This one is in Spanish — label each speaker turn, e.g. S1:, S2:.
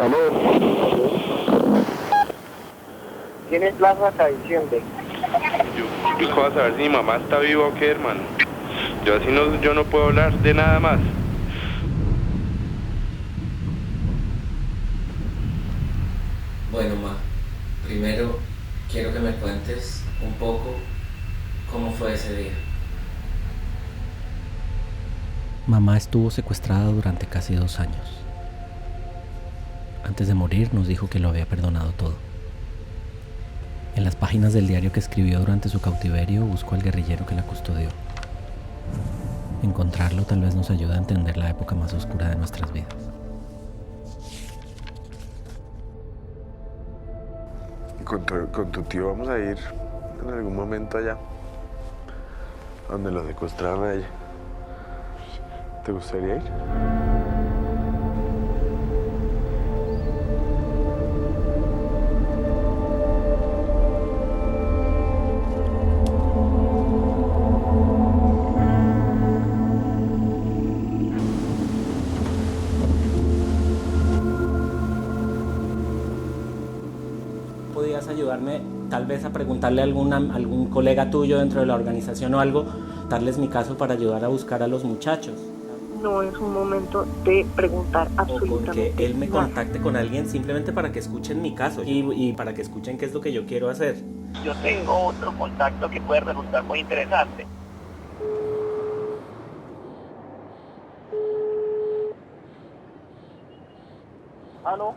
S1: Aló. ¿Tiene plaza hasta diciembre?
S2: Yo qué vas a saber si mi mamá está viva o qué, hermano. Yo así no, yo no puedo hablar de nada más.
S3: Bueno, ma, primero quiero que me cuentes un poco cómo fue ese día.
S4: Mamá estuvo secuestrada durante casi 2 años. Antes de morir nos dijo que lo había perdonado todo. En las páginas del diario que escribió durante su cautiverio buscó al guerrillero que la custodió. Encontrarlo tal vez nos ayude a entender la época más oscura de nuestras vidas.
S2: Con tu tío vamos a ir en algún momento allá, donde lo secuestraron a ella. ¿Te gustaría ir?
S4: ¿Podías ayudarme tal vez a preguntarle a algún colega tuyo dentro de la organización o algo, darles mi caso para ayudar a buscar a los muchachos?
S5: No es un momento de preguntar
S4: O con
S5: absolutamente
S4: que él me
S5: nada.
S4: contacte con alguien simplemente para que escuchen mi caso y para que escuchen qué es lo que yo quiero hacer.
S1: Yo tengo otro contacto que puede resultar muy interesante. ¿Aló?